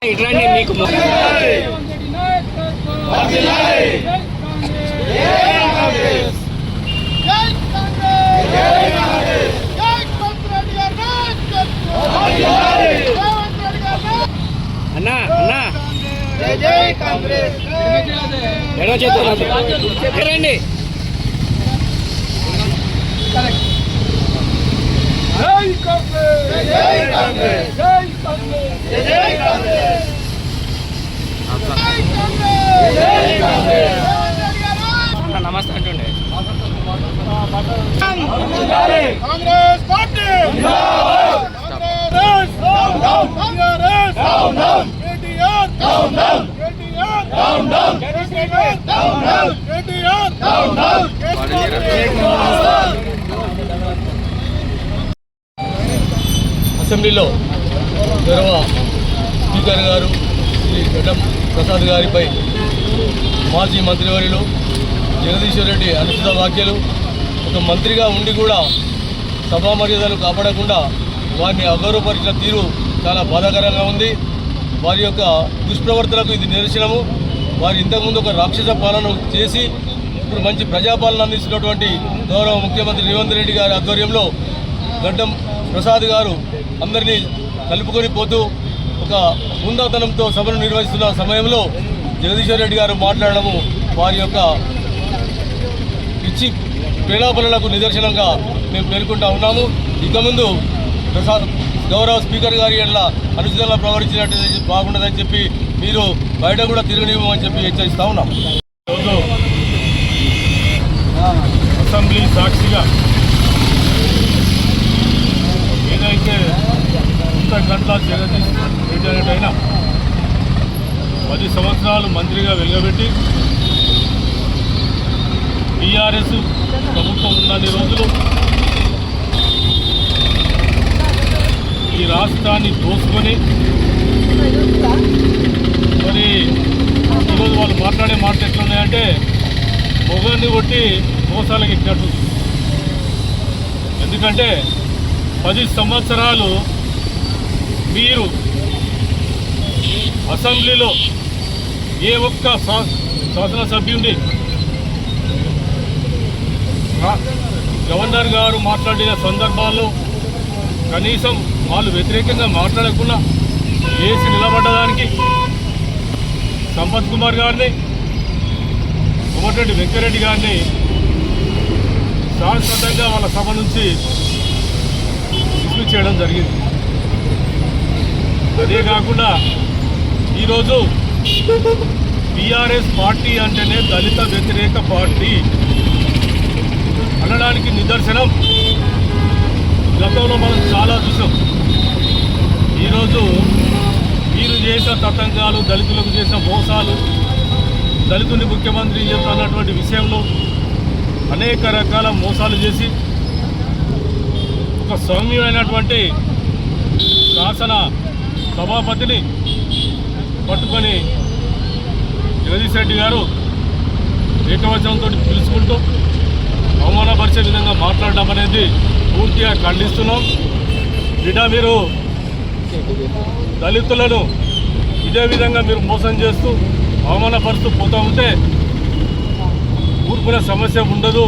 ఇట్లాంటి మీకు అన్నా అన్నా ఎడవ చేతులు రండి. నమస్తే అంటుండే కాంగ్రెస్ పార్టీ అసెంబ్లీలో గౌరవ స్పీకర్ గారు శ్రీ గడ్డం ప్రసాద్ గారిపై మాజీ మంత్రివర్యులు జగదీశ్వర్ రెడ్డి అనుచిత వ్యాఖ్యలు, ఒక మంత్రిగా ఉండి కూడా సభా మర్యాదలు కాపాడకుండా వారిని అగౌరవపరిచిన తీరు చాలా బాధాకరంగా ఉంది. వారి యొక్క దుష్ప్రవర్తనకు ఇది నిదర్శనము. వారు ఇంతకుముందు ఒక రాక్షస పాలన చేసి ఇప్పుడు మంచి ప్రజాపాలన అందిస్తున్నటువంటి గౌరవ ముఖ్యమంత్రి రేవంత్ రెడ్డి గారి ఆధ్వర్యంలో గడ్డం ప్రసాద్ గారు అందరినీ కలుపుకొని పోతూ ఒక హుందాతనంతో సభను నిర్వహిస్తున్న సమయంలో జగదీశ్వర్ రెడ్డి గారు మాట్లాడడము వారి యొక్క పిచ్చి ప్రేలాపనలకు నిదర్శనంగా మేము పేర్కొంటా ఉన్నాము. ఇక ముందు గౌరవ స్పీకర్ గారి ఎట్లా అనుచితంగా ప్రవర్తించినట్టు బాగుండదని చెప్పి మీరు బయట కూడా తిరగనివ్వమని చెప్పి హెచ్చరిస్తా ఉన్నాం. ఈరోజు అసెంబ్లీ సాక్షిగా ఏదైతే గంటల జగదీష్ రెడ్డి అనేటైనా 10 సంవత్సరాలు మంత్రిగా వెలుగబెట్టి టీఆర్ఎస్ ప్రభుత్వం ఉన్నన్ని రోజులు ఈ రాష్ట్రాన్ని దోసుకొని మరి ఈరోజు వాళ్ళు మాట్లాడే మాటలు ఎట్లున్నాయంటే మొగాన్ని కొట్టి మోసాలకు ఎక్కినట్టు. ఎందుకంటే 10 సంవత్సరాలు మీరు అసెంబ్లీలో ఏ ఒక్క శాసనసభ్యుడిని గవర్నర్ గారు మాట్లాడిన సందర్భాల్లో కనీసం వాళ్ళు వ్యతిరేకంగా మాట్లాడకుండా వేసి నిలబడ్డదానికి సంపత్ కుమార్ గారిని, కోమటిరెడ్డి వెంకరెడ్డి గారిని శాశ్వతంగా వాళ్ళ సభ నుంచి డిస్మిస్ చేయడం జరిగింది. అదే కాకుండా ఈరోజు టీఆర్ఎస్ పార్టీ అంటేనే దళిత వ్యతిరేక పార్టీ అనడానికి నిదర్శనం గతంలో మనం చాలా చూసాం. ఈరోజు వీరు చేసిన తతంగాలు, దళితులకు చేసిన మోసాలు, దళితుని ముఖ్యమంత్రి చేస్తున్నటువంటి విషయంలో అనేక రకాల మోసాలు చేసి ఒక సౌమ్యమైనటువంటి శాసన సభాపతిని పట్టుకొని జగదీష్ రెడ్డి గారు ఏకవచనంతో పిలుచుకుంటూ అవమానపరిచే విధంగా మాట్లాడడం అనేది పూర్తిగా ఖండిస్తున్నాం. బిడ్డ, మీరు దళితులను ఇదే విధంగా మీరు మోసం చేస్తూ అవమానపరుస్తూ పోతూ ఉంటే ఊరుకునే సమస్య ఉండదు.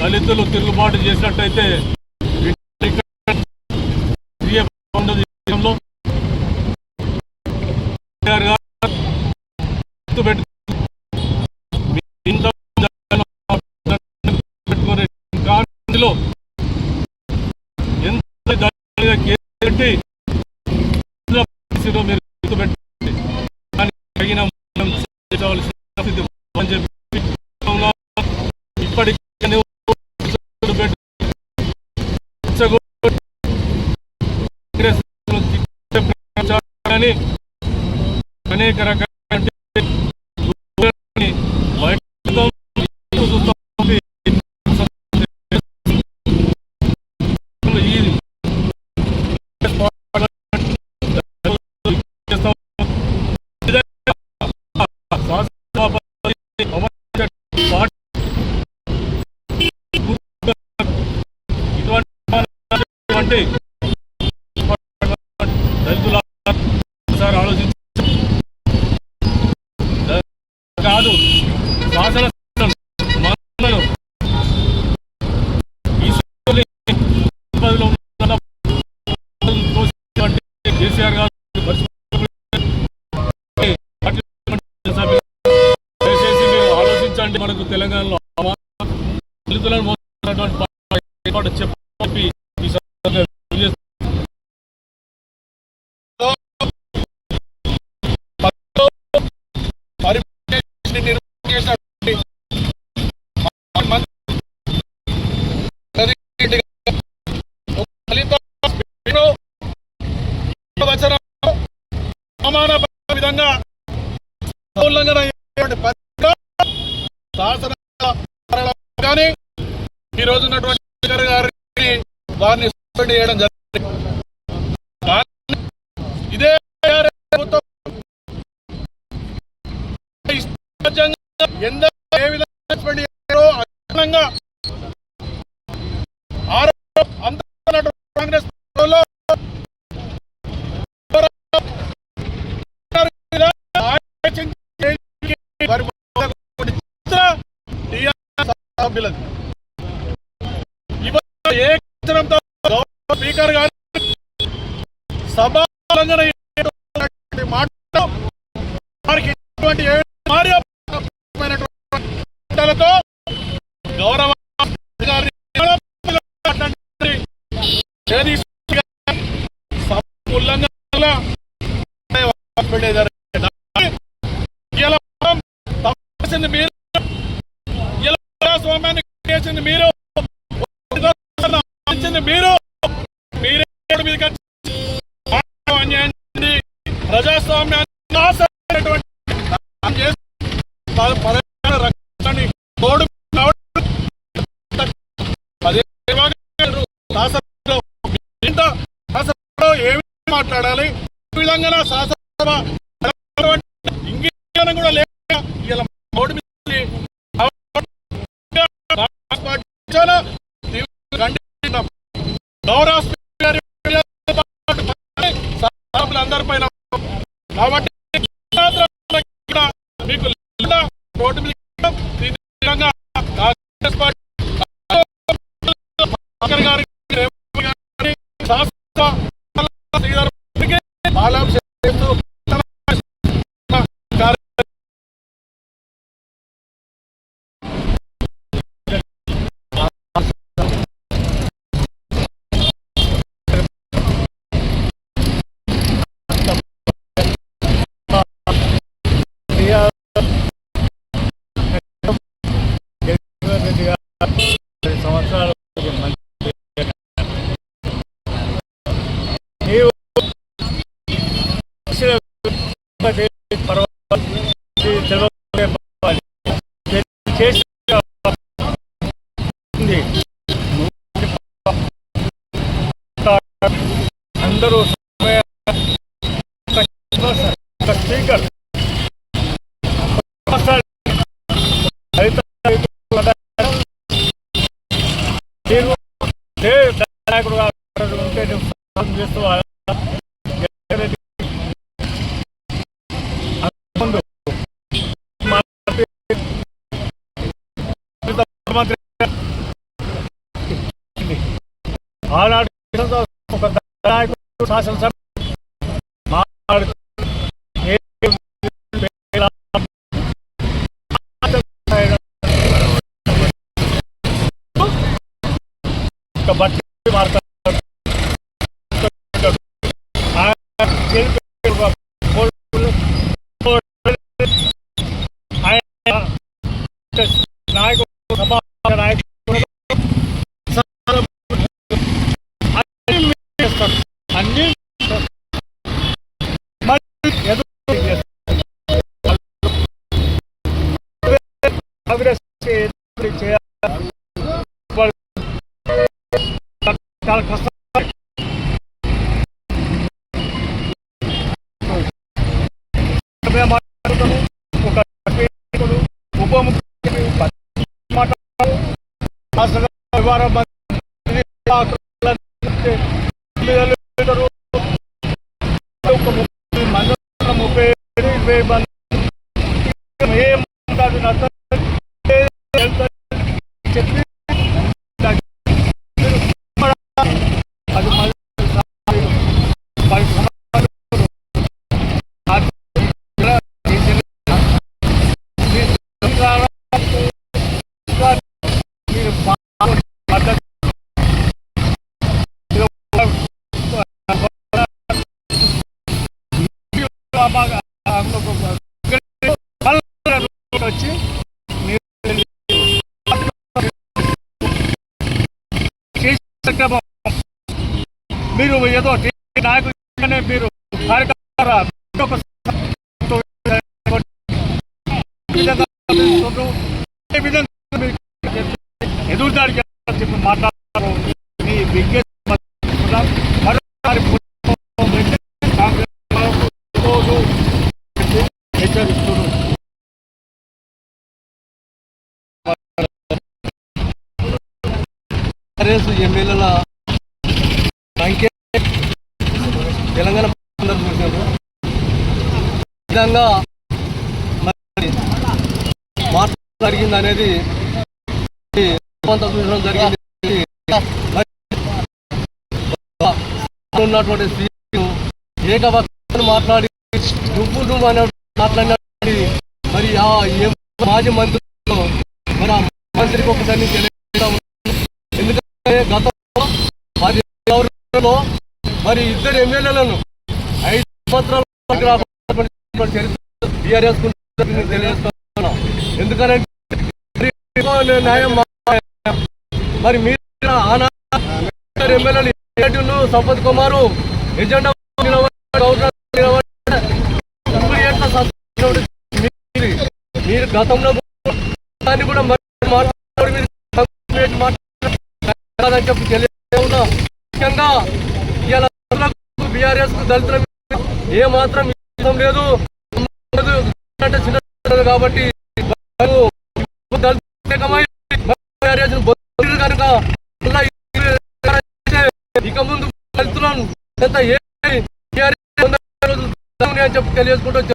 దళితులు తిరుగుబాటు చేసినట్టయితే అనేక రకాల ఇటువంటి కేసీఆర్ గారు దయచేసి మీరు ఆలోచించండి. మనకు తెలంగాణలో దళితులను మోస్తున్నటువంటి ఏర్పాటు చెప్పి విధంగా ఉల్లంఘన కానీ ఈ రోజు ఉన్నటువంటి గారిని వారిని సస్పెండ్ చేయడం జరిగింది. ఇదే ఏ విధంగా సస్పెండ్ చేశారో అదనంగా కాంగ్రెస్ స్పీకర్ గారు సభాలంఘన మాటలతో గౌరవ ఉల్లంఘన మీరు స్వామ్యాన్ని చేసింది మీరు మీరు ప్రజాస్వామ్యాన్ని ఏమి మాట్లాడాలి ఈ విధంగా శాసనసభ ఇంకేమైనా కూడా లేక గౌరవ అందరి పైన కాబట్టి మీకు రోడ్డు మీద కాంగ్రెస్ పార్టీ సంవత్సరాలు అందరూ స్పీకర్ నాయకుడుగా ఉంటే చేస్తూ ముఖ్యమంత్రి ఆనాడు ఒక నాయకుడు శాసనసభ బట్టి నాయకుడు అన్ని చాలా కష్టం. ఒక ఉప వచ్చి మీరు ఏదో నాయకుడిగానే మీరు ఎదురుదాడికి చెప్పి మాట్లాడారు. మీ బిగ్గెస్ట్ హెచ్చరిస్తున్నారు. ఎమ్మెల్యేల సంఖ్య తెలంగాణ చూశారు. విధంగా జరిగింది అనేది చూసడం జరిగింది. ఉన్నటువంటి స్త్రీలు ఏకవచనం మాట్లాడి నువ్వు అనే మాట్లాడినటువంటి మరి ఆ మాజీ మంత్రులు మరి ఆ మంత్రికి ఒకసారి తెలియజేస్తాము. ఎందుకంటే గతంలో 10 సంవత్సరాల్లో మరి ఇద్దరు ఎమ్మెల్యేలను 5 సంవత్సరాల టీఆర్ఎస్ తెలియజేస్తున్నా. ఎందుకంటే న్యాయం మరి మీరు ఎమ్మెల్యేలు సంపత్ కుమారు ఎజెండా మీరు గతంలో దాన్ని కూడా చెప్పి తెలియజేస్తున్నా. ముఖ్యంగా ఇలా బీఆర్ఎస్ కు దళితుల ఏమాత్రం ఇష్టం లేదు చిన్న కాబట్టి కనుక ఇక ముందు దళితులను చెప్పి తెలియజేసుకుంటూ